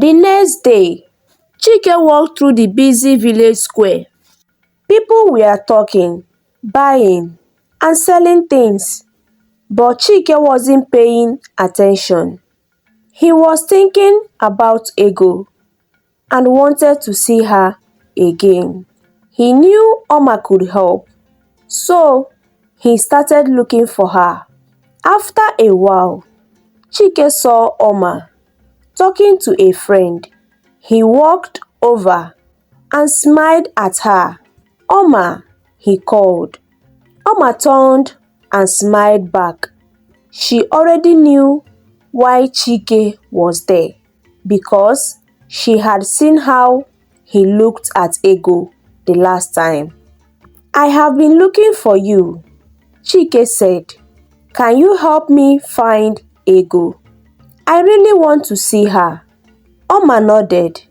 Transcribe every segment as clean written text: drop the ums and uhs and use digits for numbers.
The next day, Chike walked through the busy village square. People were talking, buying, and selling things, but Chike wasn't paying attention. He was thinking about Ego and wanted to see her again. He knew Oma could help, so he started looking for her. After a while, Chike saw Oma talking to a friend. He walked over and smiled at her. "Oma," he called. Oma turned and smiled back. She already knew why Chike was there, because she had seen how he looked at Ego the last time. "I have been looking for you," Chike said. "Can you help me find Ego? I really want to see her." Oma nodded,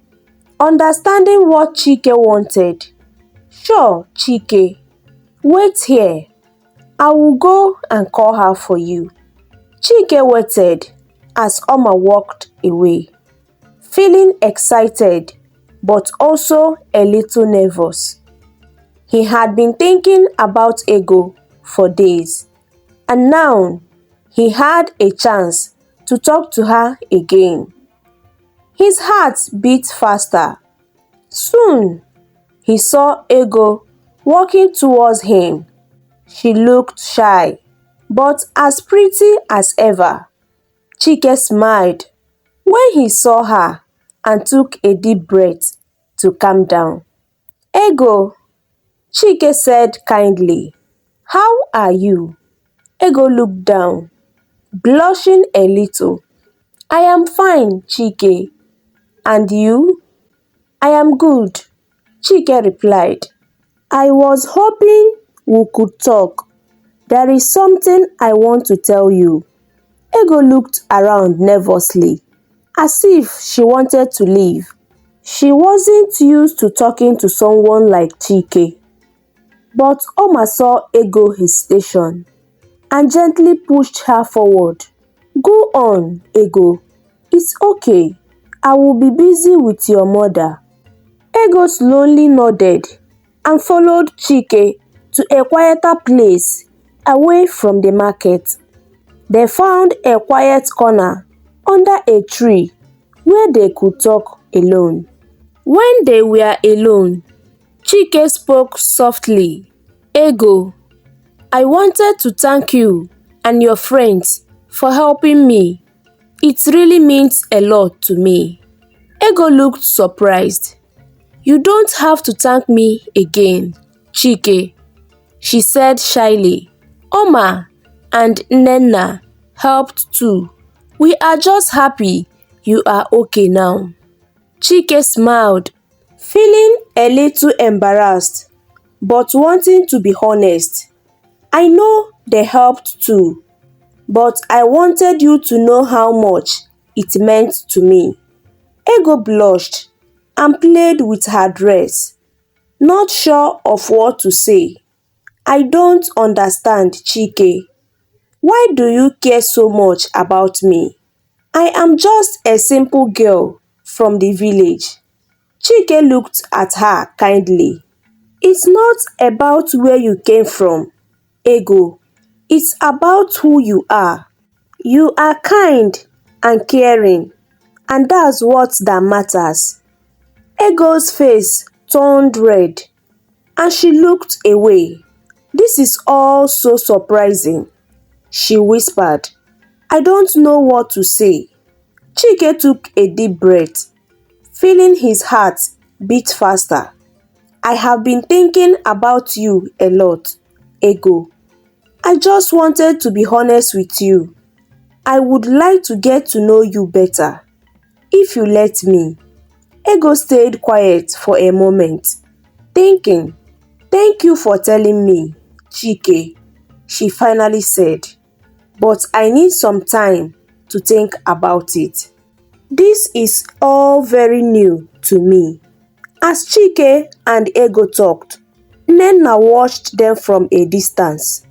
understanding what Chike wanted. "Sure, Chike. Wait here. I will go and call her for you." Chike waited as Oma walked away, feeling excited but also a little nervous. He had been thinking about Ego for days, and now he had a chance to talk to her again. His heart beat faster. Soon, he saw Ego walking towards him. She looked shy, but as pretty as ever. Chike smiled when he saw her and took a deep breath to calm down. "Ego," Chike said kindly, "how are you?" Ego looked down, blushing a little. "I am fine, Chike. And you?" "I am good," Chike replied. "I was hoping we could talk. There is something I want to tell you." Ego looked around nervously, as if she wanted to leave. She wasn't used to talking to someone like Chike. But Oma saw Ego hesitation and gently pushed her forward. "Go on, Ego. It's okay. I will be busy with your mother." Ego slowly nodded and followed Chike to a quieter place away from the market. They found a quiet corner under a tree where they could talk alone. When they were alone, Chike spoke softly. "Ego, I wanted to thank you and your friends for helping me. It really means a lot to me." Ego looked surprised. "You don't have to thank me again, Chike," she said shyly. "Oma and Nnenna helped too. We are just happy you are okay now." Chike smiled, feeling a little embarrassed, but wanting to be honest. "I know they helped too, but I wanted you to know how much it meant to me." Ego blushed and played with her dress, not sure of what to say. "I don't understand, Chike. Why do you care so much about me? I am just a simple girl from the village." Chike looked at her kindly. "It's not about where you came from, Ego. It's about who you are. You are kind and caring, and that's what matters." Ego's face turned red, and she looked away. "This is all so surprising," she whispered. "I don't know what to say." Chike took a deep breath, feeling his heart beat faster. "I have been thinking about you a lot, Ego. I just wanted to be honest with you. I would like to get to know you better, if you let me." Ego stayed quiet for a moment, thinking. "Thank you for telling me, Chike," she finally said. "But I need some time to think about it. This is all very new to me." As Chike and Ego talked, Nnenna watched them from a distance.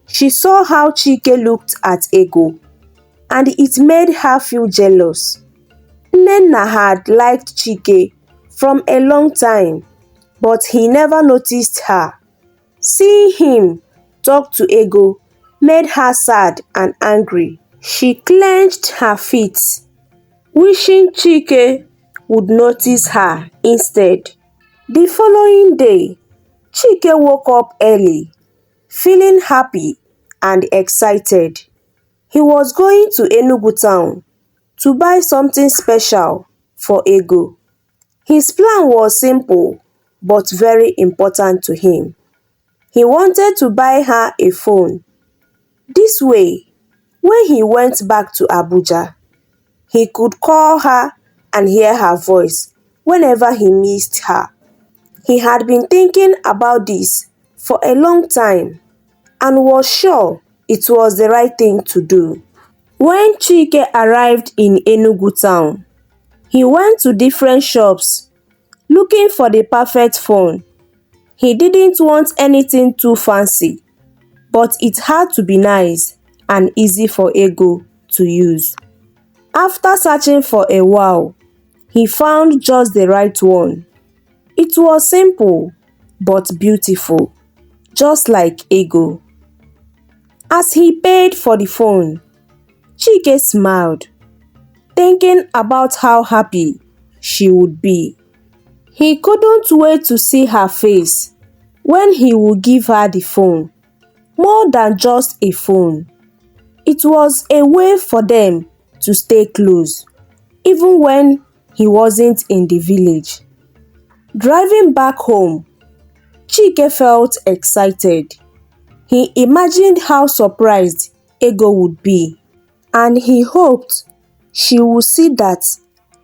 She saw how Chike looked at Ego, and it made her feel jealous. Nnenna had liked Chike from a long time, but he never noticed her. Seeing him talk to Ego made her sad and angry. She clenched her fists, wishing Chike would notice her instead. The following day, Chike woke up early, feeling happy and excited. He was going to Enugu town to buy something special for Ego. His plan was simple but very important to him. He wanted to buy her a phone. This way, when he went back to Abuja, he could call her and hear her voice whenever he missed her. He had been thinking about this for a long time and was sure it was the right thing to do. When Chike arrived in Enugu town, he went to different shops looking for the perfect phone. He didn't want anything too fancy, but it had to be nice and easy for Ego to use. After searching for a while, he found just the right one. It was simple but beautiful, just like Ego. As he paid for the phone, Chike smiled, thinking about how happy she would be. He couldn't wait to see her face when he would give her the phone. More than just a phone, it was a way for them to stay close, even when he wasn't in the village. Driving back home, Chike felt excited. He imagined how surprised Ego would be, and he hoped she would see that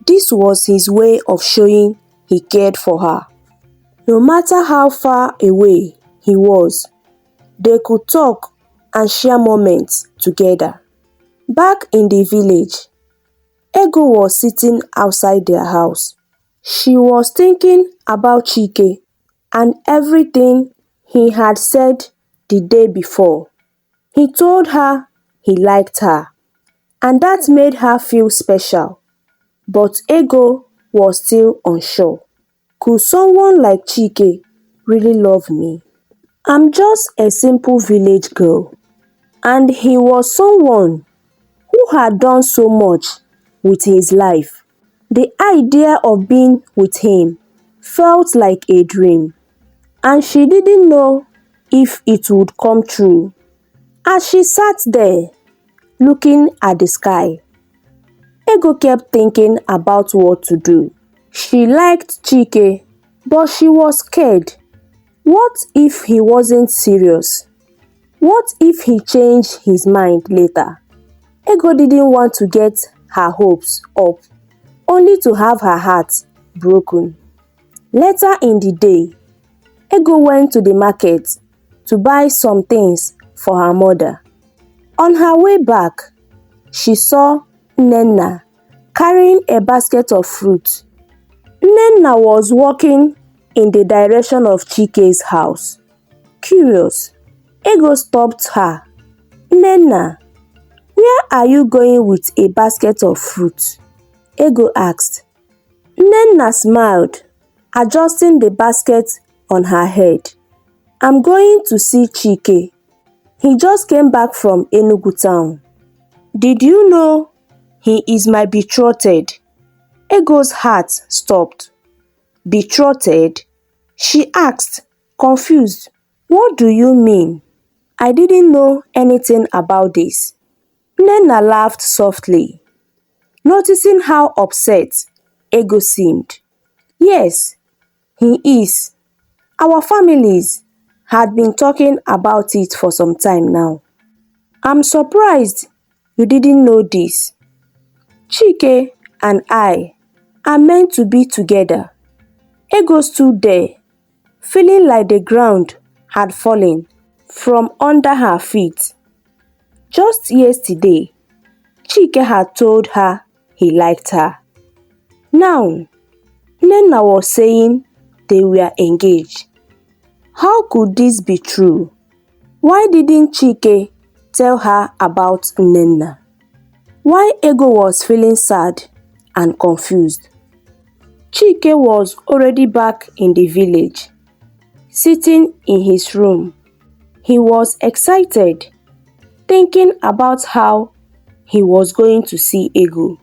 this was his way of showing he cared for her. No matter how far away he was, they could talk and share moments together. Back in the village, Ego was sitting outside their house. She was thinking about Chike and everything he had said the day before. He told her he liked her, and that made her feel special. But Ego was still unsure. Could someone like Chike really love me? I'm just a simple village girl, and he was someone who had done so much with his life. The idea of being with him felt like a dream, and she didn't know if it would come true. As she sat there, looking at the sky, Ego kept thinking about what to do. She liked Chike, but she was scared. What if he wasn't serious? What if he changed his mind later? Ego didn't want to get her hopes up, only to have her heart broken. Later in the day, Ego went to the market to buy some things for her mother. On her way back, she saw Nnenna carrying a basket of fruit. Nnenna was walking in the direction of Chike's house. Curious, Ego stopped her. "Nnenna, where are you going with a basket of fruit?" Ego asked. Nnenna smiled, adjusting the basket on her head. "I'm going to see Chike. He just came back from Enugu town. Did you know he is my betrothed?" Ego's heart stopped. "Betrothed?" she asked, confused. "What do you mean? I didn't know anything about this." Nnenna laughed softly, noticing how upset Ego seemed. "Yes, he is. Our families had been talking about it for some time now. I'm surprised you didn't know this. Chike and I are meant to be together." Ego stood there, feeling like the ground had fallen from under her feet. Just yesterday, Chike had told her he liked her. Now, Nnenna was saying they were engaged. How could this be true? Why didn't Chike tell her about Nnenna? While Ego was feeling sad and confused. Chike was already back in the village, sitting in his room. He was excited, thinking about how he was going to see Ego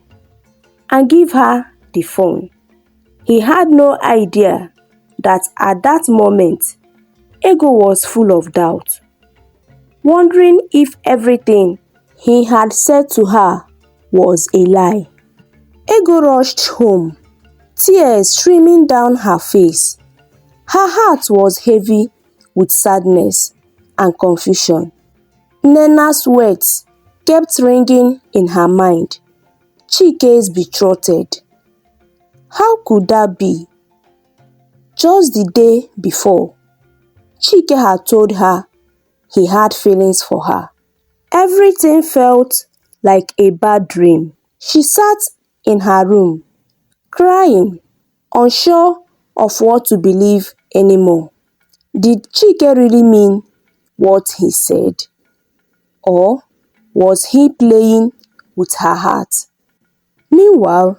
and give her the phone. He had no idea that at that moment, Ego was full of doubt, wondering if everything he had said to her was a lie. Ego rushed home, tears streaming down her face. Her heart was heavy with sadness and confusion. Nena's words kept ringing in her mind. Chike's betrothed. How could that be? Just the day before, Chike had told her he had feelings for her. Everything felt like a bad dream. She sat in her room, crying, unsure of what to believe anymore. Did Chike really mean what he said? Or was he playing with her heart? Meanwhile,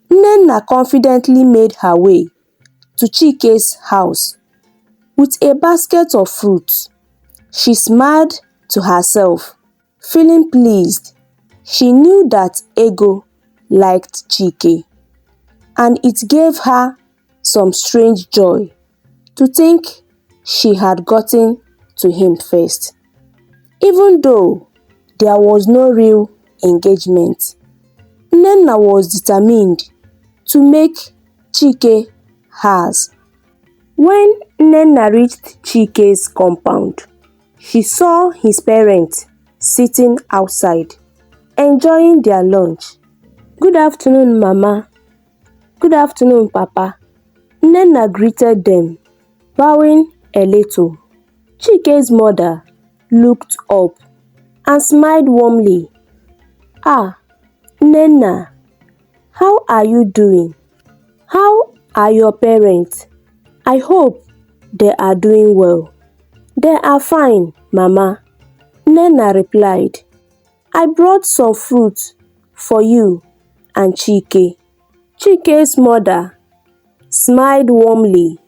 Nnenna confidently made her way to Chike's house with a basket of fruits. She smiled to herself, feeling pleased. She knew that Ego liked Chike, and it gave her some strange joy to think she had gotten to him first. Even though there was no real engagement, Nnenna was determined to make Chike hers. When Nnenna reached Chike's compound, she saw his parents sitting outside, enjoying their lunch. "Good afternoon, Mama." "Good afternoon, Papa." Nnenna greeted them, bowing a little. Chike's mother looked up and smiled warmly. "Ah, Nnenna, how are you doing? How are your parents? I hope they are doing well." "They are fine, Mama," Nnenna replied. "I brought some fruit for you and Chike." Chike's mother smiled warmly.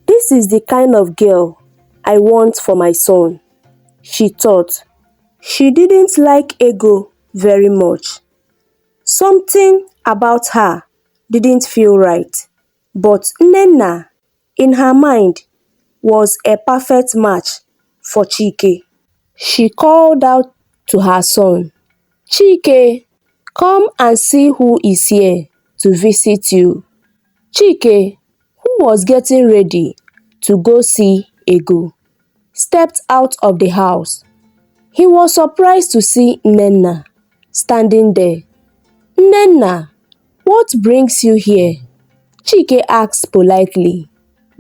"This is the kind of girl I want for my son," she thought. She didn't like Ego very much. Something about her didn't feel right. But Nnenna, in her mind, was a perfect match for Chike. She called out to her son, "Chike, come and see who is here to visit you." Chike, who was getting ready to go see Ego, stepped out of the house. He was surprised to see Nnenna standing there. "Nnenna, what brings you here?" Chike asked politely.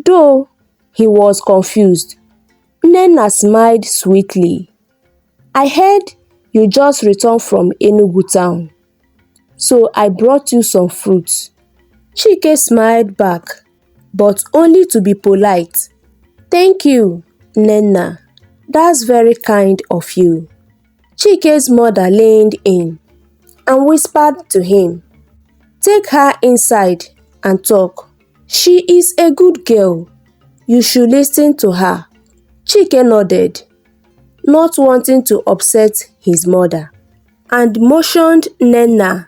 Though he was confused, Nnenna smiled sweetly. "I heard you just returned from Enugu town, so I brought you some fruits." Chike smiled back, but only to be polite. "Thank you, Nnenna. That's very kind of you." Chike's mother leaned in and whispered to him, "Take her inside and talk. She is a good girl. You should listen to her." Chike nodded, not wanting to upset his mother, and motioned Nnenna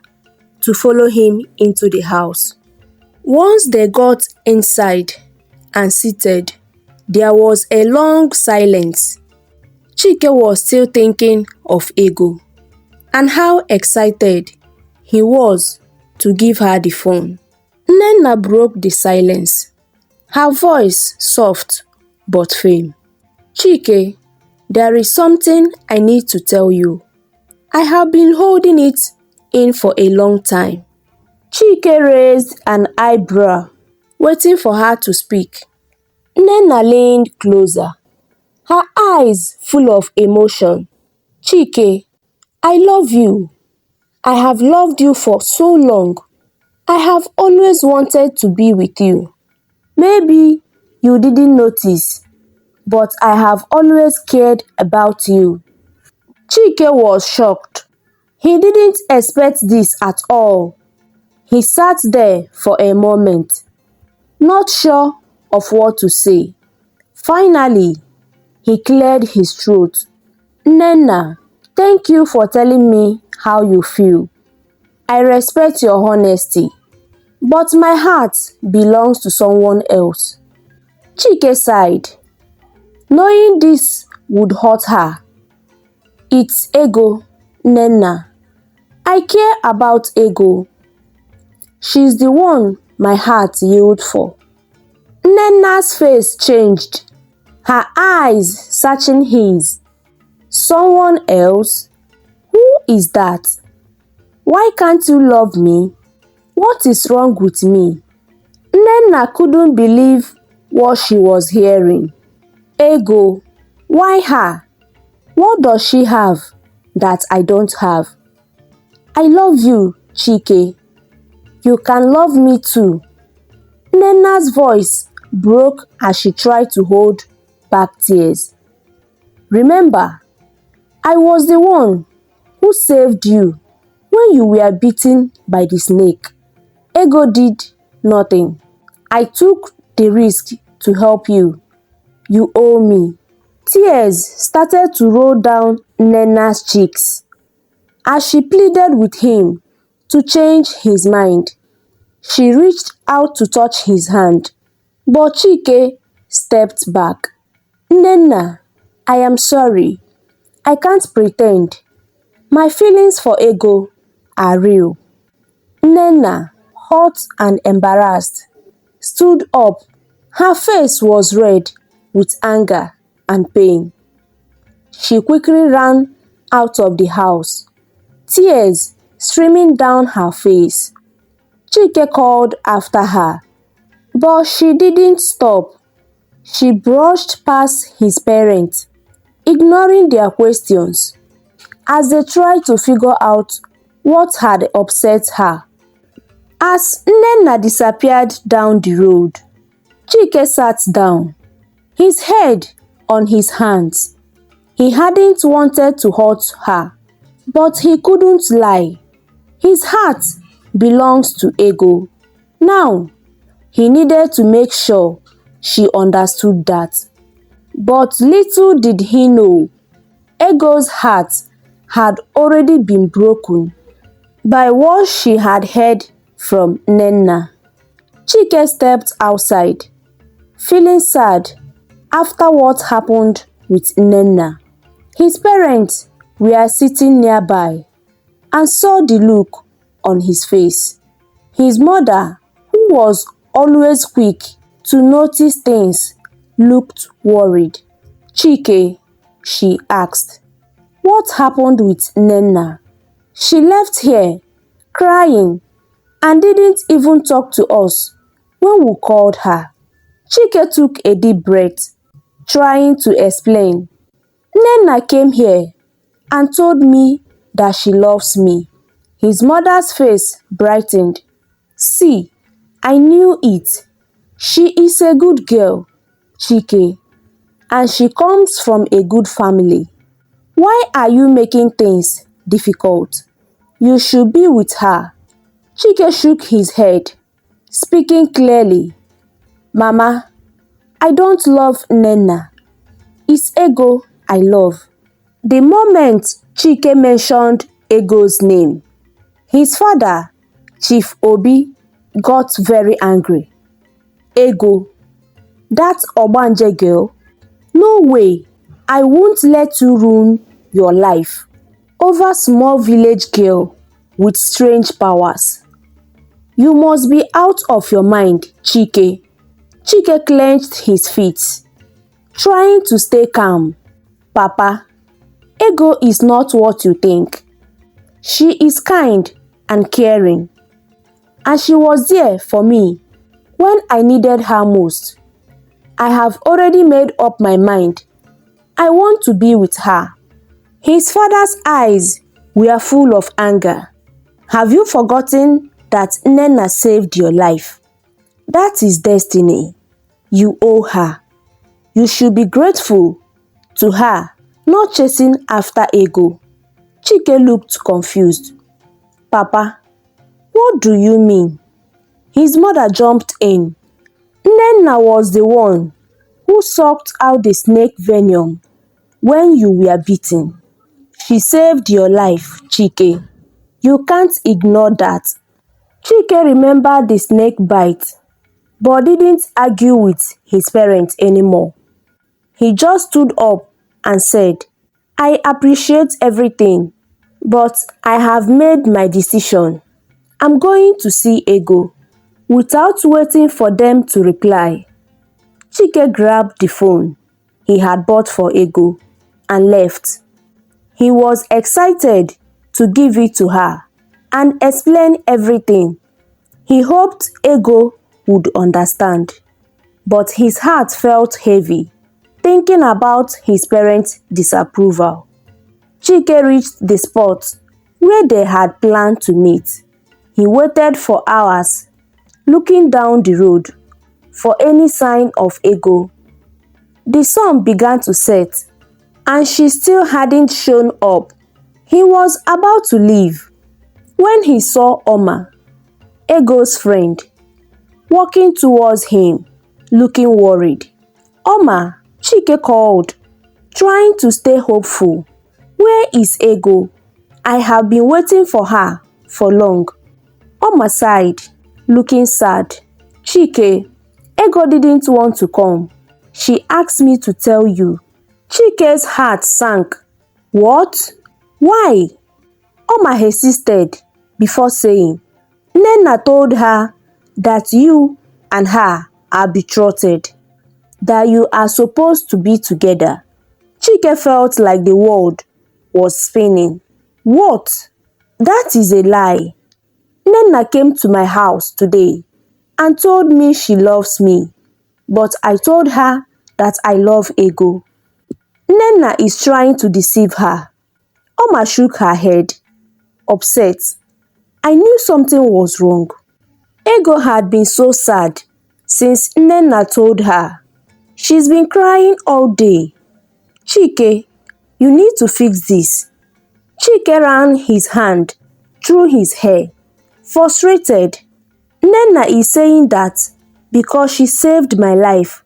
to follow him into the house. Once they got inside and seated, there was a long silence. Chike was still thinking of Ego and how excited he was to give her the phone. Nnenna broke the silence, her voice soft but firm. "Chike, there is something I need to tell you. I have been holding it in for a long time." Chike raised an eyebrow, waiting for her to speak. Nnenna leaned closer, her eyes full of emotion. "Chike, I love you. I have loved you for so long. I have always wanted to be with you. Maybe you didn't notice, but I have always cared about you." Chike was shocked. He didn't expect this at all. He sat there for a moment, not sure of what to say. Finally, he cleared his throat. Nnenna, thank you for telling me how you feel. I respect your honesty, but my heart belongs to someone else. Chike sighed, knowing this would hurt her. It's Ego, Nnenna. I care about Ego. She's the one my heart yearned for. Nnenna's face changed, her eyes searching his. Someone else? Who is that? Why can't you love me? What is wrong with me? Nnenna couldn't believe what she was hearing. Ego, why her? What does she have that I don't have? I love you, Chike. You can love me too. Nnenna's voice broke as she tried to hold back tears. Remember, I was the one who saved you when you were bitten by the snake. Ego did nothing. I took the risk to help you. You owe me. Tears started to roll down Nnenna's cheeks as she pleaded with him to change his mind. She reached out to touch his hand, but Chike stepped back. Nnenna, I am sorry. I can't pretend. My feelings for Ego are real. Nnenna, hurt and embarrassed, stood up. Her face was red with anger and pain. She quickly ran out of the house, tears streaming down her face. Chike called after her, but she didn't stop. She brushed past his parents, ignoring their questions, as they tried to figure out what had upset her. As Nnenna disappeared down the road, Chike sat down, his head on his hands. He hadn't wanted to hurt her, but he couldn't lie. His heart belongs to Ego. Now, he needed to make sure she understood that. But little did he know, Ego's heart had already been broken by what she had heard from Nnenna. Chike stepped outside, feeling sad after what happened with Nnenna. His parents were sitting nearby and saw the look on his face. His mother, who was always quick to notice things, looked worried. Chike, she asked, what happened with Nnenna? She left here, crying, and didn't even talk to us when we called her. Chike took a deep breath, trying to explain. Nnenna came here and told me that she loves me. His mother's face brightened. See, I knew it. She is a good girl, Chike, and she comes from a good family. Why are you making things difficult? You should be with her. Chike shook his head, speaking clearly. Mama, I don't love Nnenna. It's Ego I love. The moment Chike mentioned Ego's name, his father, Chief Obi, got very angry. Ego, that Ogbanje girl? No way, I won't let you ruin your life over small village girl with strange powers. You must be out of your mind, Chike. Chike clenched his feet, trying to stay calm. Papa, Ego is not what you think. She is kind and caring, and she was there for me when I needed her most. I have already made up my mind. I want to be with her. His father's eyes were full of anger. Have you forgotten that Nnenna saved your life? That is destiny. You owe her. You should be grateful to her, not chasing after Ego. Chike looked confused. Papa, "What do you mean?" His mother jumped in. "Nnenna was the one who sucked out the snake venom when you were bitten. She saved your life, Chike. You can't ignore that." Chike remembered the snake bite, but didn't argue with his parents anymore. He just stood up and said, "I appreciate everything, but I have made my decision. I'm going to see Ego." Without waiting for them to reply, Chike grabbed the phone he had bought for Ego and left. He was excited to give it to her and explain everything. He hoped Ego would understand, but his heart felt heavy thinking about his parents' disapproval. Chike reached the spot where they had planned to meet. He waited for hours, looking down the road for any sign of Ego. The sun began to set, and she still hadn't shown up. He was about to leave when he saw Oma, Ego's friend, walking towards him, looking worried. "Oma," Chike called, trying to stay hopeful. "Where is Ego? I have been waiting for her for long." Oma sighed, looking sad. "Chike, Ego didn't want to come. She asked me to tell you." Chike's heart sank. "What? Why?" Oma hesitated before saying, "Nnenna told her that you and her are betrothed, that you are supposed to be together." Chike felt like the world was spinning. "What? That is a lie. Nnenna came to my house today and told me she loves me, but I told her that I love Ego. Nnenna is trying to deceive her." Oma shook her head, upset. "I knew something was wrong." Ego had been so sad since Nnenna told her. She's been crying all day. "Chike, you need to fix this." Chike ran his hand through his hair, frustrated. "Nnenna is saying that because she saved my life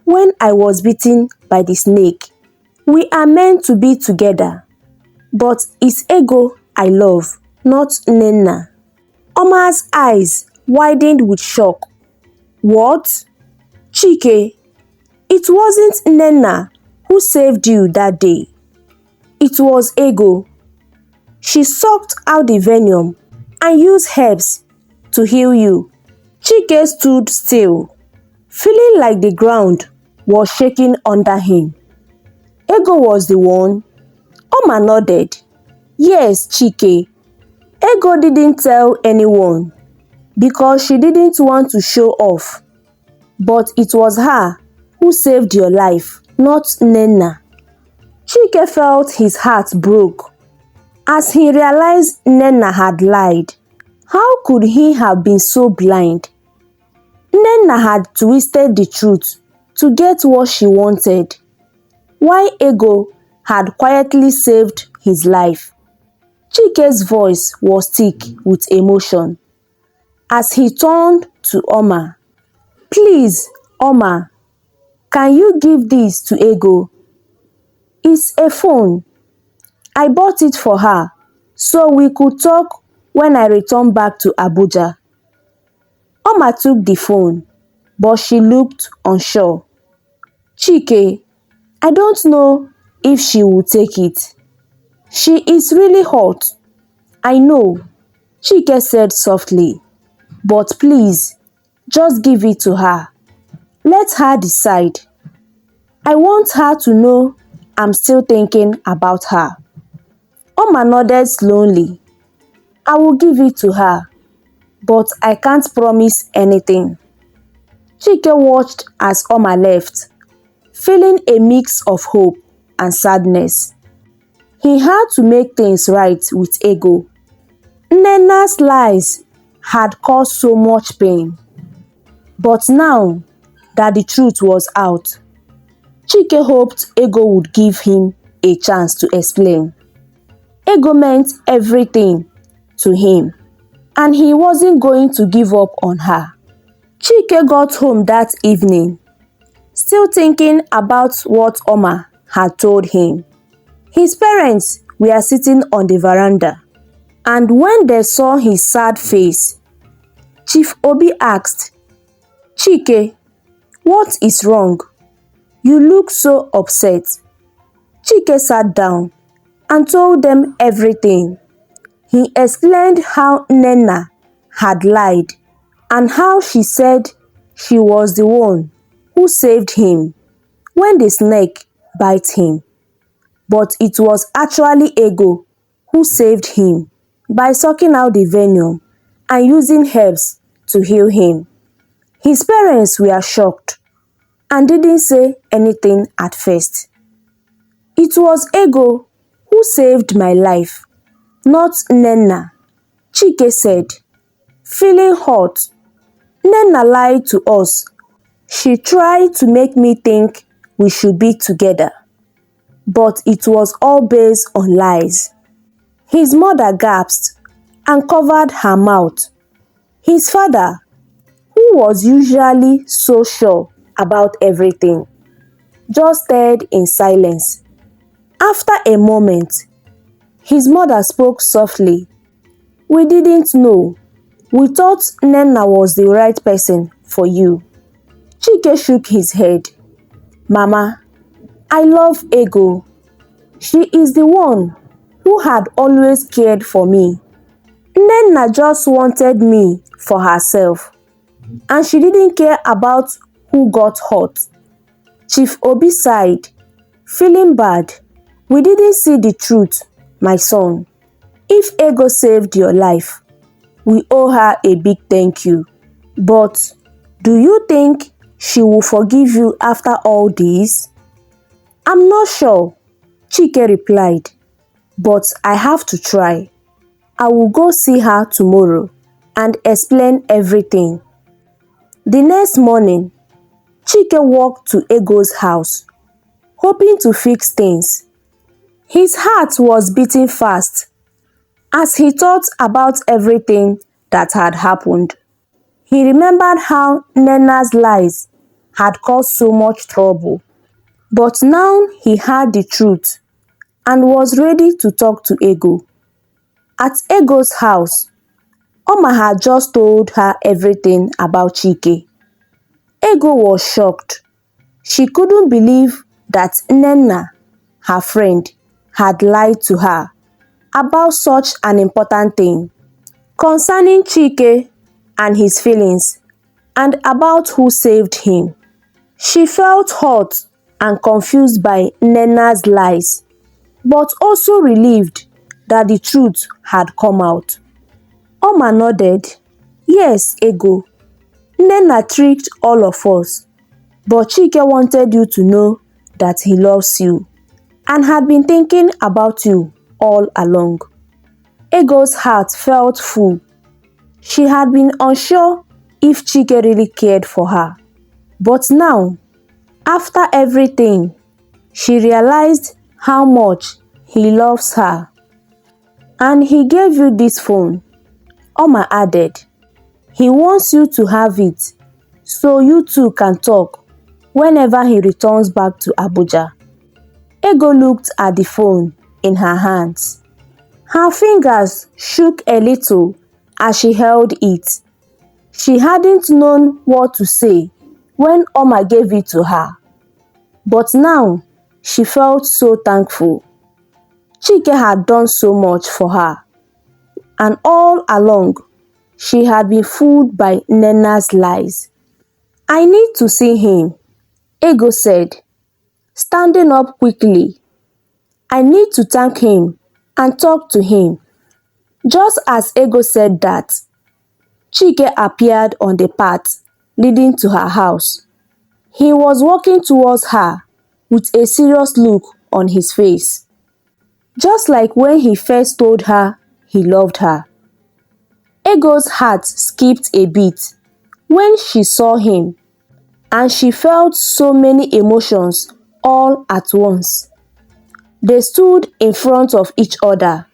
when I was bitten by the snake, we are meant to be together. But it's Ego I love, not Nnenna." Oma's eyes widened with shock. "What? Chike, it wasn't Nnenna who saved you that day. It was Ego. She sucked out the venom and used herbs to heal you." Chike stood still, feeling like the ground was shaking under him. "Ego was the one?" Oma nodded. "Yes, Chike. Ego didn't tell anyone because she didn't want to show off. But it was her who saved your life, not Nnenna." Chike felt his heart broke as he realized Nnenna had lied. How could he have been so blind? Nnenna had twisted the truth to get what she wanted, while Ego had quietly saved his life. Chike's voice was thick with emotion as he turned to Oma. "Please, Oma, can you give this to Ego? It's a phone. I bought it for her so we could talk when I return back to Abuja." Oma took the phone, but she looked unsure. "Chike, I don't know if she will take it. She is really hot." "I know," Chike said softly, "but please, just give it to her. Let her decide. I want her to know I'm still thinking about her." Oma nodded slowly. "I will give it to her, but I can't promise anything." Chike watched as Oma left, feeling a mix of hope and sadness. He had to make things right with Ego. Nnenna's lies had caused so much pain. But now that the truth was out, Chike hoped Ego would give him a chance to explain. Ego meant everything to him. and he wasn't going to give up on her. Chike got home that evening, still thinking about what Oma had told him. His parents were sitting on the veranda, and when they saw his sad face, Chief Obi asked, "Chike, what is wrong? You look so upset." Chike sat down and told them everything. He explained how Nena had lied and how she said she was the one who saved him when the snake bit him. But it was actually Ego who saved him by sucking out the venom and using herbs to heal him. His parents were shocked and didn't say anything at first. "It was Ego who saved my life, not Nena," Chike said, feeling hurt. "Nena lied to us. She tried to make me think we should be together. But it was all based on lies." His mother gasped and covered her mouth. His father, who was usually so sure about everything, just stared in silence. After a moment, his mother spoke softly. "We didn't know. We thought Nena was the right person for you." Chike shook his head. "Mama, I love Ego. She is the one who had always cared for me. Nena just wanted me for herself, and she didn't care about who got hurt." Chief Obi sighed, feeling bad. "We didn't see the truth, my son. If Ego saved your life, we owe her a big thank you. But do you think she will forgive you after all this?" "I'm not sure," Chike replied, "but I have to try. I will go see her tomorrow and explain everything." The next morning, Chike walked to Ego's house, hoping to fix things. His heart was beating fast as he thought about everything that had happened. He remembered how Nena's lies had caused so much trouble. But now he had the truth and was ready to talk to Ego. At Ego's house, Oma had just told her everything about Chike. Ego was shocked. She couldn't believe that Nena, her friend, had lied to her about such an important thing concerning Chike and his feelings and about who saved him. She felt hurt and confused by Nena's lies, but also relieved that the truth had come out. Oma nodded. "Yes, Ego, Nena tricked all of us, but Chike wanted you to know that he loves you and had been thinking about you all along." Ego's heart felt full. She had been unsure if Chike really cared for her. But now, after everything, she realized how much he loves her. "And he gave you this phone," Oma added. "He wants you to have it so you two can talk whenever he returns back to Abuja." Ego looked at the phone in her hands. Her fingers shook a little as she held it. She hadn't known what to say when Oma gave it to her, but now she felt so thankful. Chike had done so much for her, and all along she had been fooled by Nena's lies. "I need to see him," Ego said, standing up quickly. "I need to thank him and talk to him." Just as Ego said that, Chike appeared on the path leading to her house. He was walking towards her with a serious look on his face, just like when he first told her he loved her. Ego's heart skipped a beat when she saw him, and she felt so many emotions all at once. They stood in front of each other,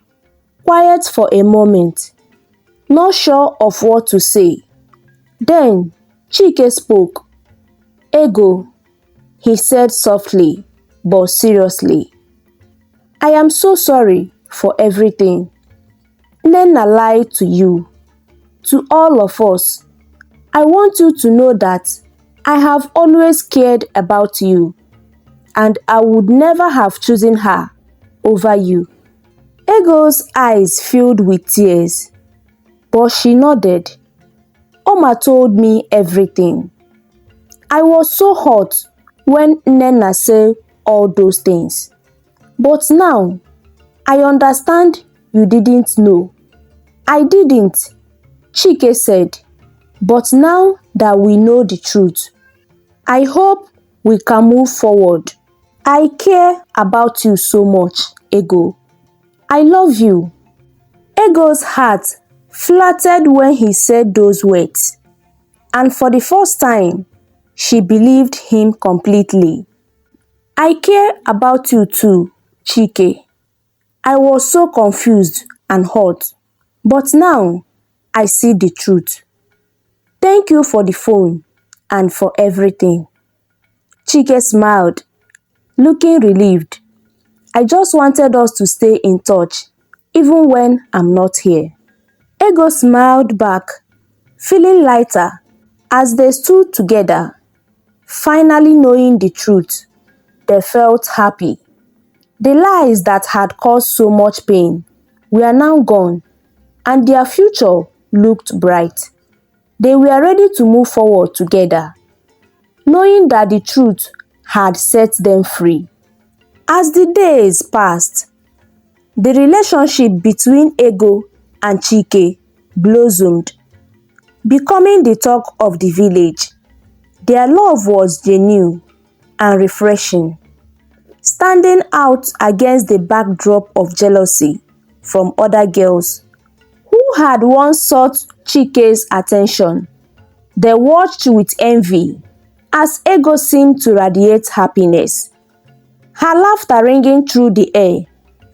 quiet for a moment. not sure of what to say. Then Chike spoke. "Ego," he said softly but seriously. "I am so sorry for everything. Nnenna lied to you, to all of us. I want you to know that I have always cared about you, and I would never have chosen her over you." Ego's eyes filled with tears, but she nodded. "Oma told me everything. I was so hurt when Nnenna said all those things. But now, I understand you didn't know." "I didn't," Chike said. "But now that we know the truth, I hope we can move forward. I care about you so much, Ego. I love you." Ego's heart fluttered when he said those words, and for the first time, she believed him completely. "I care about you too, Chike. I was so confused and hurt, but now I see the truth. Thank you for the phone and for everything." Chike smiled, looking relieved. "I just wanted us to stay in touch, even when I'm not here." Ego smiled back, feeling lighter as they stood together, finally knowing the truth. They felt happy. The lies that had caused so much pain were now gone, and their future looked bright. They were ready to move forward together, knowing that the truth had set them free. As the days passed, the relationship between Ego and Chike blossomed, becoming the talk of the village. Their love was genuine and refreshing, standing out against the backdrop of jealousy from other girls who had once sought Chike's attention. They watched with envy as Ego seemed to radiate happiness, her laughter ringing through the air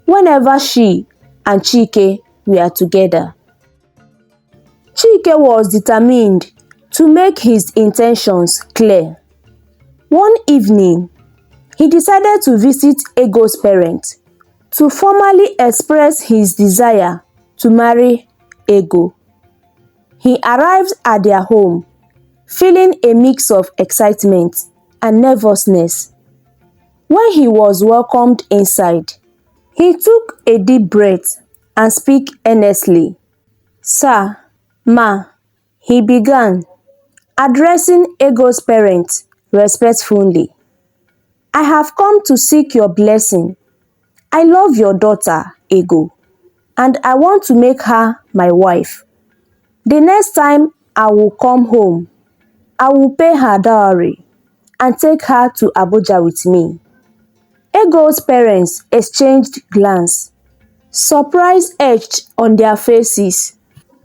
whenever she and Chike were together. Chike was determined to make his intentions clear. One evening, he decided to visit Ego's parents to formally express his desire to marry Ego. He arrived at their home, feeling a mix of excitement and nervousness. When he was welcomed inside, he took a deep breath and spoke earnestly. "Sir, Ma," he began, addressing Ego's parents respectfully. "I have come to seek your blessing. I love your daughter, Ego, and I want to make her my wife. The next time I will come home, I will pay her dowry and take her to Abuja with me." Ego's parents exchanged glances, surprise etched on their faces.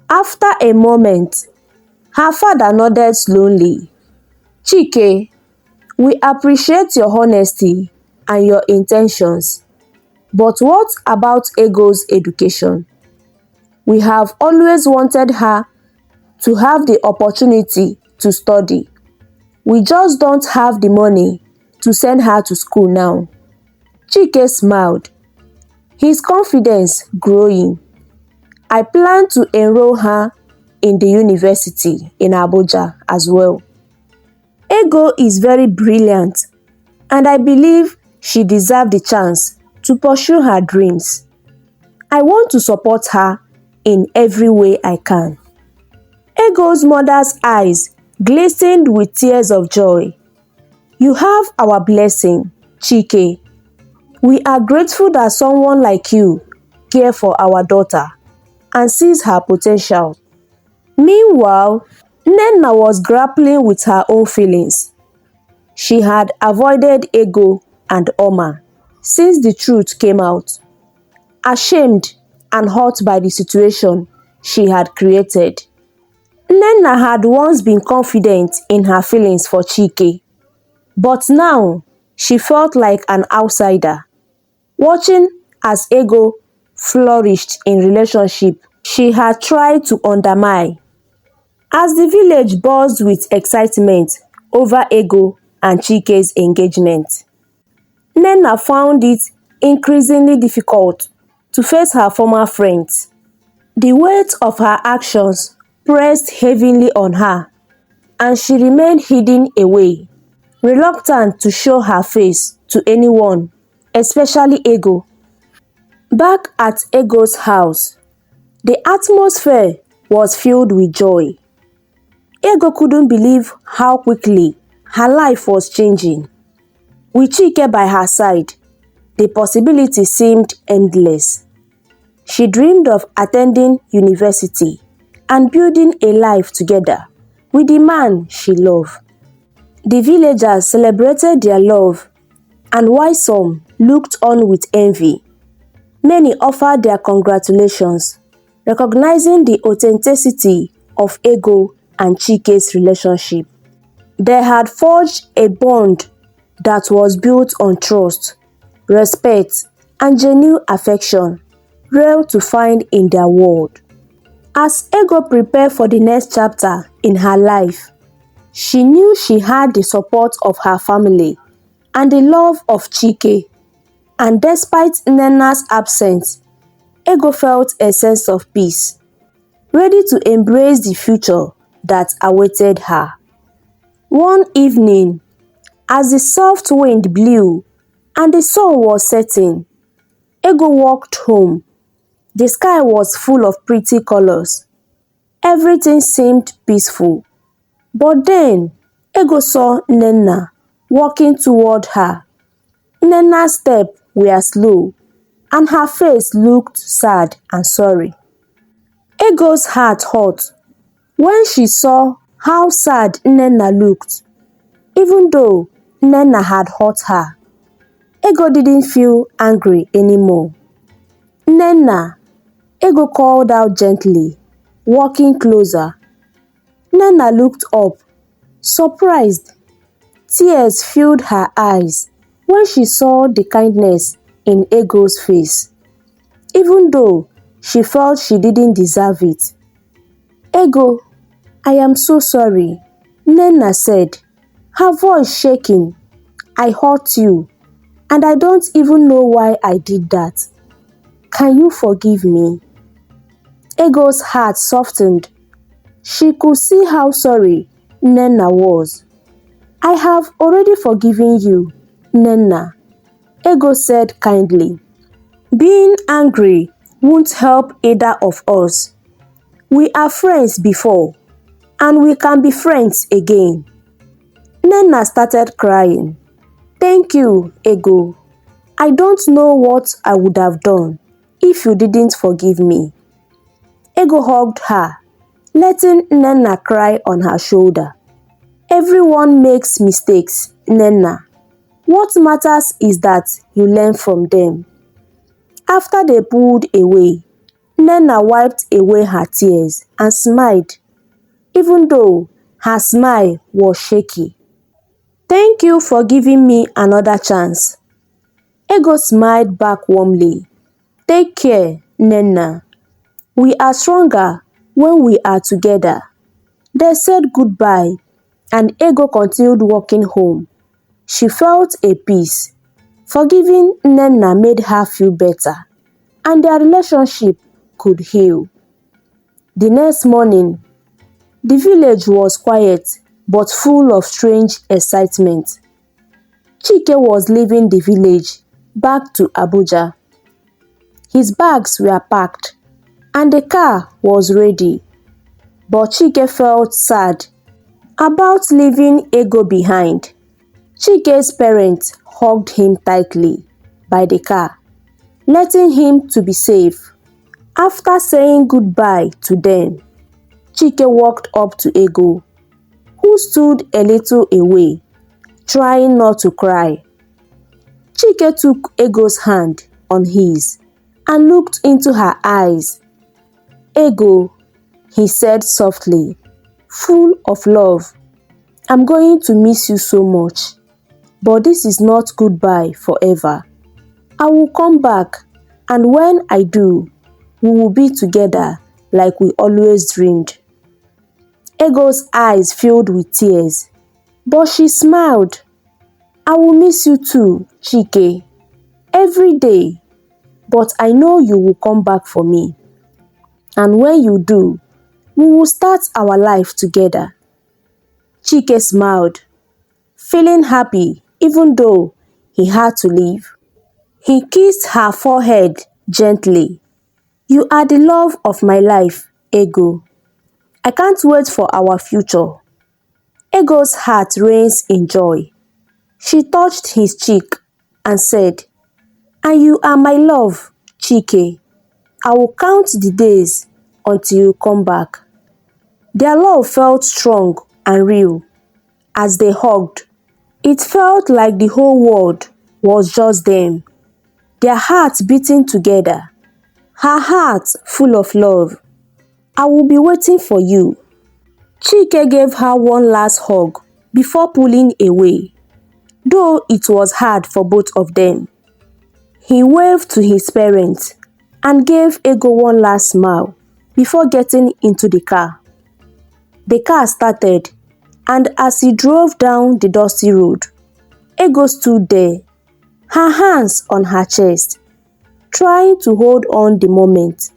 After a moment, her father nodded slowly. "Chike, we appreciate your honesty and your intentions, but what about Ego's education? We have always wanted her to have the opportunity to study. We just don't have the money to send her to school now." Chike smiled, his confidence growing. "I plan to enroll her in the university in Abuja as well. Ego is very brilliant, and I believe she deserves the chance to pursue her dreams. I want to support her in every way I can." Ego's mother's eyes glistened with tears of joy. "You have our blessing, Chike. We are grateful that someone like you cares for our daughter and sees her potential." Meanwhile, Nnenna was grappling with her own feelings. She had avoided Ego and Oma since the truth came out, ashamed and hurt by the situation she had created. Nnenna had once been confident in her feelings for Chike, but now she felt like an outsider, watching as Ego flourished in relationship she had tried to undermine. As the village buzzed with excitement over Ego and Chike's engagement, Nnenna found it increasingly difficult to face her former friends. The weight of her actions pressed heavily on her, and she remained hidden away, reluctant to show her face to anyone, especially Ego. Back at Ego's house, the atmosphere was filled with joy. Ego couldn't believe how quickly her life was changing. With Chike by her side, the possibility seemed endless. She dreamed of attending university and building a life together with the man she loved. The villagers celebrated their love, and while some looked on with envy, many offered their congratulations, recognizing the authenticity of Ego and Chike's relationship. They had forged a bond that was built on trust, respect, and genuine affection, rare to find in their world. As Ego prepared for the next chapter in her life, she knew she had the support of her family and the love of Chike, and despite Nnenna's absence, Ego felt a sense of peace, ready to embrace the future that awaited her. One evening, as the soft wind blew and the sun was setting, Ego walked home. The sky was full of pretty colors. Everything seemed peaceful. But then, Ego saw Nnenna walking toward her. Nnenna's steps were slow, and her face looked sad and sorry. Ego's heart hurt when she saw how sad Nnenna looked. Even though Nnenna had hurt her, Ego didn't feel angry anymore. "Nnenna," Ego called out gently, walking closer. Nnenna looked up, surprised. Tears filled her eyes when she saw the kindness in Ego's face, even though she felt she didn't deserve it. "Ego, I am so sorry," Nnenna said, her voice shaking. "I hurt you, and I don't even know why I did that. Can you forgive me?" Ego's heart softened. She could see how sorry Nnenna was. "I have already forgiven you, Nnenna," Ego said kindly. "Being angry won't help either of us. We are friends before, and we can be friends again." Nnenna started crying. "Thank you, Ego. I don't know what I would have done if you didn't forgive me." Ego hugged her, letting Nnenna cry on her shoulder. "Everyone makes mistakes, Nnenna. What matters is that you learn from them." After they pulled away, Nnenna wiped away her tears and smiled, even though her smile was shaky. "Thank you for giving me another chance." Ego smiled back warmly. "Take care, Nnenna. We are stronger when we are together." They said goodbye, and Ego continued walking home. She felt a peace. Forgiving Nnenna made her feel better, and their relationship could heal. The next morning, the village was quiet but full of strange excitement. Chike was leaving the village back to Abuja. His bags were packed, and the car was ready. But Chike felt sad about leaving Ego behind. Chike's parents hugged him tightly by the car, letting him to be safe. After saying goodbye to them, Chike walked up to Ego, who stood a little away, trying not to cry. Chike took Ego's hand on his and looked into her eyes. "Ego," he said softly, full of love, "I'm going to miss you so much, but this is not goodbye forever. I will come back, and when I do, we will be together like we always dreamed. Ego's eyes filled with tears, but she smiled. I will miss you too, Chike, every day, but I know you will come back for me. And when you do, we will start our life together. Chike smiled, feeling happy even though he had to leave. He kissed her forehead gently. You are the love of my life, Ego. I can't wait for our future. Ego's heart reigns in joy. She touched his cheek and said, and you are my love, Chike. I will count the days until you come back. Their love felt strong and real as they hugged. It felt like the whole world was just them, their hearts beating together. Her heart full of love. I will be waiting for you. Chike gave her one last hug before pulling away, though it was hard for both of them. He waved to his parents and gave Ego one last smile before getting into the car. The car started, and as he drove down the dusty road, Ego stood there, her hands on her chest, trying to hold on the moment.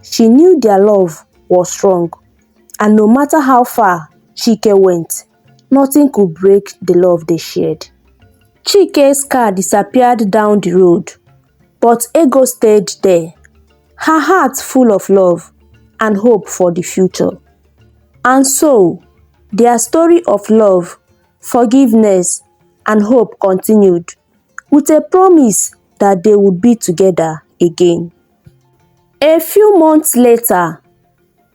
She knew their love was strong, and no matter how far Chike went, nothing could break the love they shared. Chike's car disappeared down the road, but Ego stayed there, her heart full of love and hope for the future. And so, their story of love, forgiveness, and hope continued, with a promise that they would be together again. A few months later,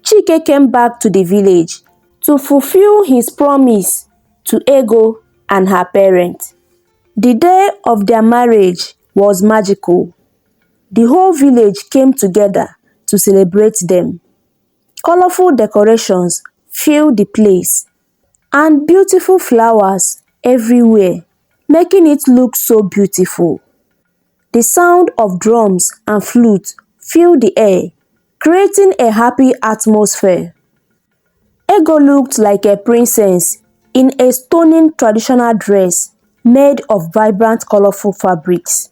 Chike came back to the village to fulfill his promise to Ego and her parents. The day of their marriage was magical. The whole village came together to celebrate them. Colorful decorations filled the place, and beautiful flowers everywhere, making it look so beautiful. The sound of drums and flutes filled the air, creating a happy atmosphere. Ego looked like a princess in a stunning traditional dress made of vibrant colorful fabrics.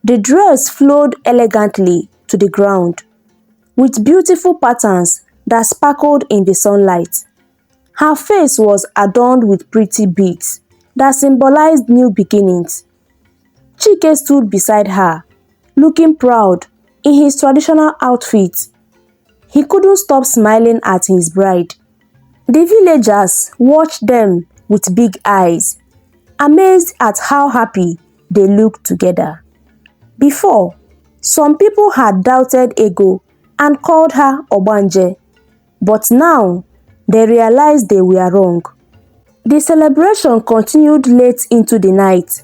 The dress flowed elegantly to the ground, with beautiful patterns that sparkled in the sunlight. Her face was adorned with pretty beads that symbolized new beginnings. Chike stood beside her, looking proud in his traditional outfit. He couldn't stop smiling at his bride. The villagers watched them with big eyes, amazed at how happy they looked together. Before, some people had doubted Ego and called her Ogbanje, but now they realized they were wrong. The celebration continued late into the night.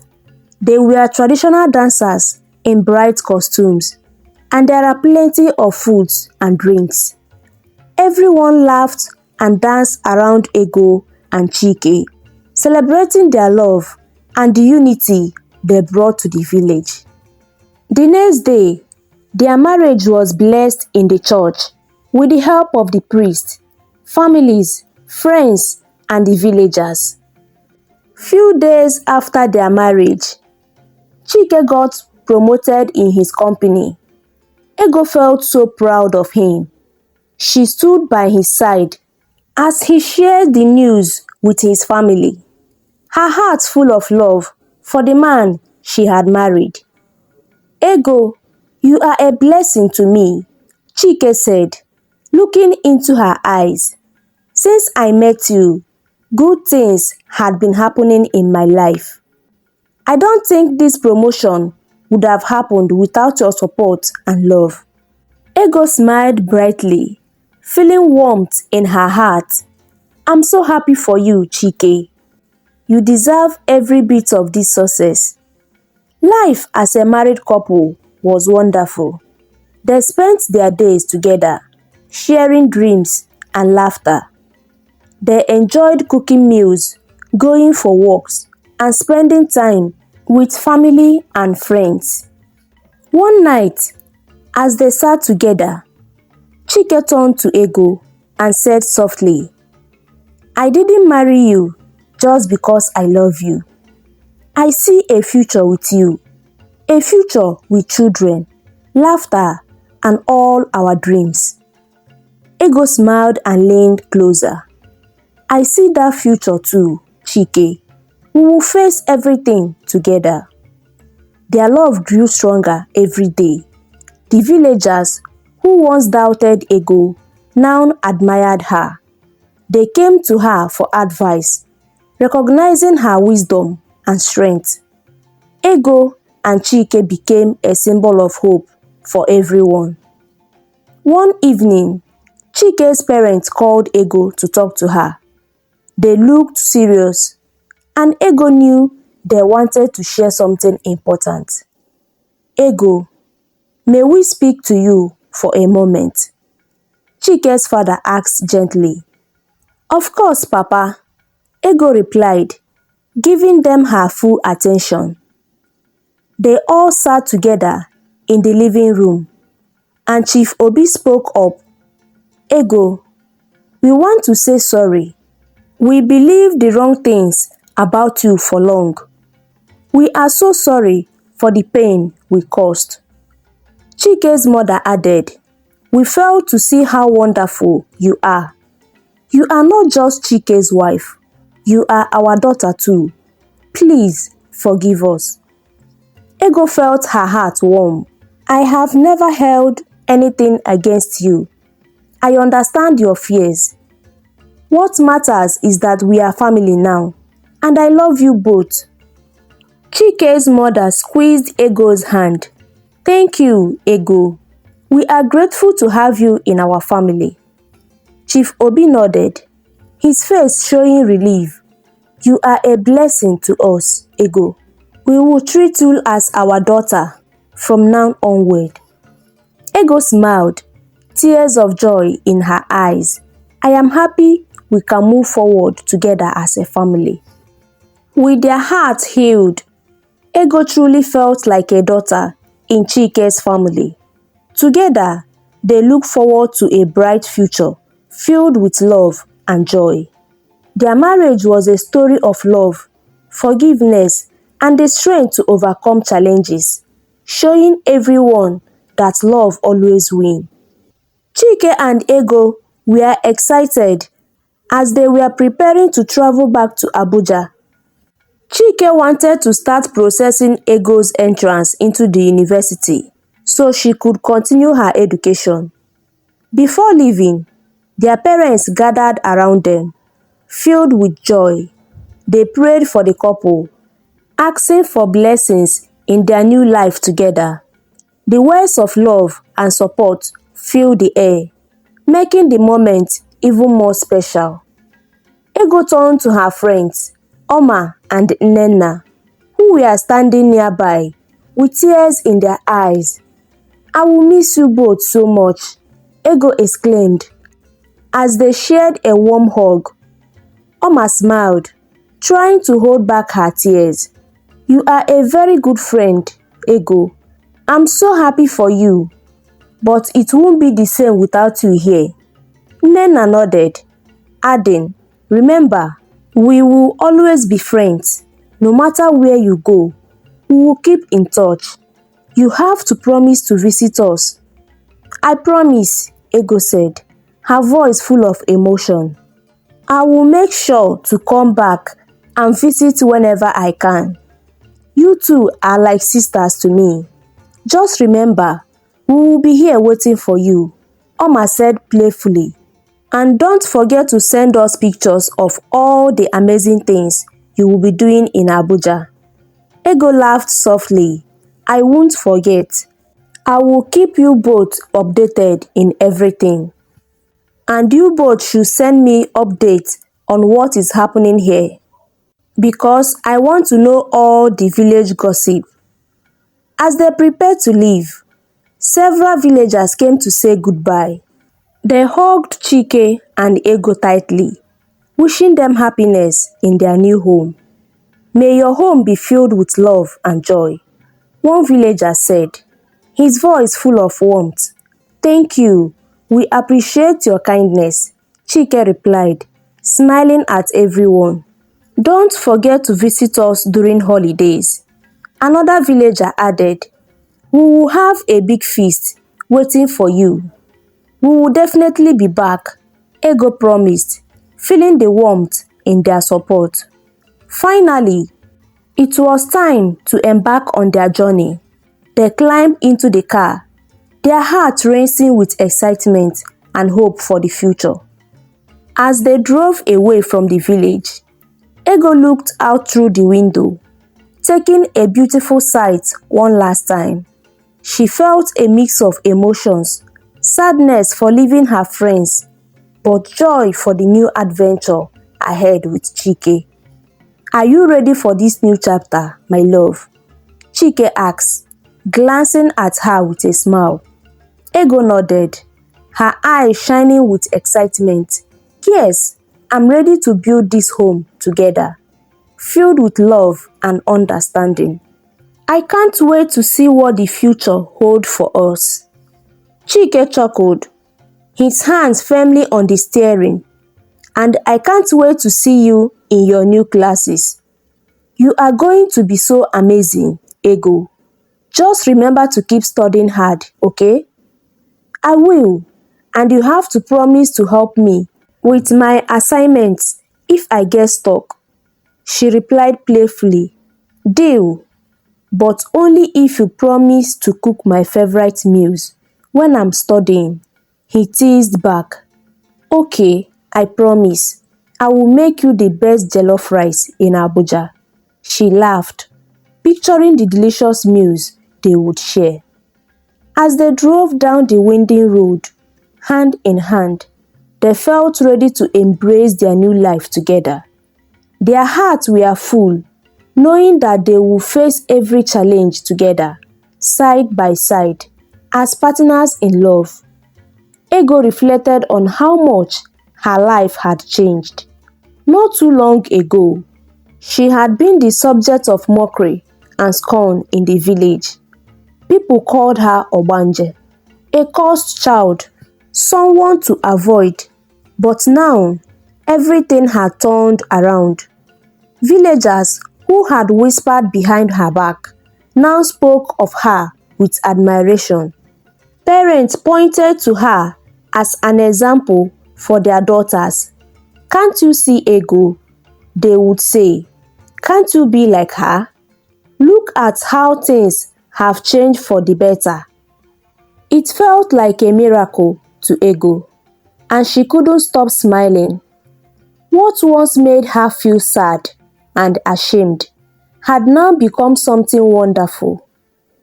They were traditional dancers in bright costumes, and there are plenty of foods and drinks. Everyone laughed and danced around Ego and Chike, celebrating their love and the unity they brought to the village. The next day, their marriage was blessed in the church with the help of the priest, families, friends, and the villagers. Few days after their marriage, Chike got promoted in his company. Ego felt so proud of him. She stood by his side as he shared the news with his family, her heart full of love for the man she had married. Ego, you are a blessing to me, Chike said, looking into her eyes. Since I met you, good things had been happening in my life. I don't think this promotion would have happened without your support and love. Ego smiled brightly, feeling warmth in her heart. I'm so happy for you, Chike. You deserve every bit of this success. Life as a married couple was wonderful. They spent their days together, sharing dreams and laughter. They enjoyed cooking meals, going for walks, and spending time with family and friends. One night, as they sat together, Chike turned to Ego and said softly, "I didn't marry you just because I love you. I see a future with you, a future with children, laughter, and all our dreams." Ego smiled and leaned closer. "I see that future too, Chike. We will face everything together." Their love grew stronger every day. The villagers who once doubted Ego now admired her. They came to her for advice, recognizing her wisdom and strength. Ego and Chike became a symbol of hope for everyone. One evening, Chike's parents called Ego to talk to her. They looked serious, and Ego knew they wanted to share something important. "Ego, may we speak to you for a moment?" Chike's father asked gently. "Of course, Papa," Ego replied, giving them her full attention. They all sat together in the living room, and Chief Obi spoke up. "Ego, we want to say sorry. We believed the wrong things about you for long. We are so sorry for the pain we caused." Chike's mother added, "We failed to see how wonderful you are. You are not just Chike's wife. You are our daughter too. Please forgive us." Ego felt her heart warm. "I have never held anything against you. I understand your fears. What matters is that we are family now, and I love you both." Chike's mother squeezed Ego's hand. "Thank you, Ego. We are grateful to have you in our family." Chief Obi nodded, his face showing relief. "You are a blessing to us, Ego. We will treat you as our daughter from now onward." Ego smiled, tears of joy in her eyes. "I am happy we can move forward together as a family." With their hearts healed, Ego truly felt like a daughter in Chike's family. Together, they look forward to a bright future filled with love and joy. Their marriage was a story of love, forgiveness, and the strength to overcome challenges, showing everyone that love always wins. Chike and Ego were excited as they were preparing to travel back to Abuja. Chike wanted to start processing Ego's entrance into the university so she could continue her education. Before leaving, their parents gathered around them, filled with joy. They prayed for the couple, asking for blessings in their new life together. The words of love and support filled the air, making the moment even more special. Ego turned to her friends, Oma and Nnenna, who were standing nearby with tears in their eyes. "I will miss you both so much," Ego exclaimed as they shared a warm hug. Oma smiled, trying to hold back her tears. "You are a very good friend, Ego. I'm so happy for you, but it won't be the same without you here." Nnenna nodded, adding, "Remember, we will always be friends. No matter where you go, we will keep in touch. You have to promise to visit us." "I promise," Ego said, her voice full of emotion. "I will make sure to come back and visit whenever I can. You two are like sisters to me. Just remember, we will be here waiting for you," Oma said playfully. "And don't forget to send us pictures of all the amazing things you will be doing in Abuja." Ego laughed softly. "I won't forget. I will keep you both updated in everything. And you both should send me updates on what is happening here, because I want to know all the village gossip." As they prepared to leave, several villagers came to say goodbye. They hugged Chike and Ego tightly, wishing them happiness in their new home. "May your home be filled with love and joy," one villager said, his voice full of warmth. "Thank you. "We appreciate your kindness," Chike replied, smiling at everyone. "Don't forget to visit us during holidays." Another villager added, "We will have a big feast waiting for you." "We will definitely be back," Ego promised, feeling the warmth in their support. Finally, it was time to embark on their journey. They climbed into the car, their hearts racing with excitement and hope for the future. As they drove away from the village, Ego looked out through the window, taking a beautiful sight one last time. She felt a mix of emotions, sadness for leaving her friends, but joy for the new adventure ahead with Chike. "Are you ready for this new chapter, my love?" Chike asked, glancing at her with a smile. Ego nodded, her eyes shining with excitement. "Yes, I'm ready to build this home together, filled with love and understanding. I can't wait to see what the future holds for us." Chike chuckled, his hands firmly on the steering. "And I can't wait to see you in your new classes. You are going to be so amazing, Ego. Just remember to keep studying hard, okay?" "I will, and you have to promise to help me with my assignments if I get stuck," she replied playfully. "Deal, but only if you promise to cook my favorite meals when I'm studying," he teased back. "Okay, I promise. I will make you the best jollof rice in Abuja," she laughed, picturing the delicious meals they would share. As they drove down the winding road, hand in hand, they felt ready to embrace their new life together. Their hearts were full, knowing that they would face every challenge together, side by side, as partners in love. Ego reflected on how much her life had changed. Not too long ago, she had been the subject of mockery and scorn in the village. People called her Ogbanje, a cursed child, someone to avoid. But now, everything had turned around. Villagers who had whispered behind her back now spoke of her with admiration. Parents pointed to her as an example for their daughters. "Can't you see Ego?" they would say. "Can't you be like her? Look at how things have changed for the better." It felt like a miracle to Ego, and she couldn't stop smiling. What once made her feel sad and ashamed had now become something wonderful.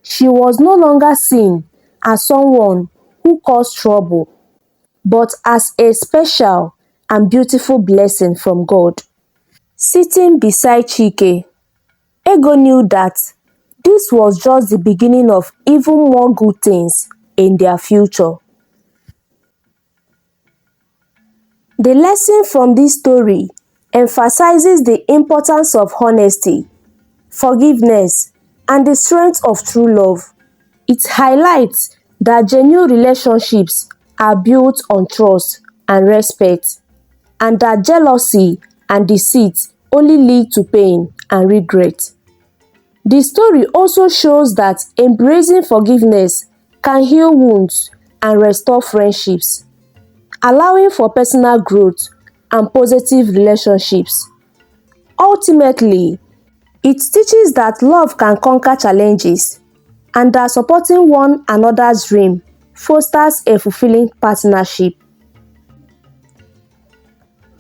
She was no longer seen as someone who caused trouble, but as a special and beautiful blessing from God. Sitting beside Chike, Ego knew that this was just the beginning of even more good things in their future. The lesson from this story emphasizes the importance of honesty, forgiveness, and the strength of true love. It highlights that genuine relationships are built on trust and respect, and that jealousy and deceit only lead to pain and regret. The story also shows that embracing forgiveness can heal wounds and restore friendships, allowing for personal growth and positive relationships. Ultimately, it teaches that love can conquer challenges and that supporting one another's dream fosters a fulfilling partnership.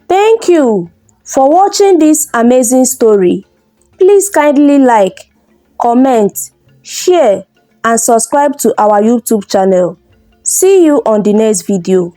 Thank you for watching this amazing story. Please kindly like, comment, share, and subscribe to our YouTube channel. See you on the next video.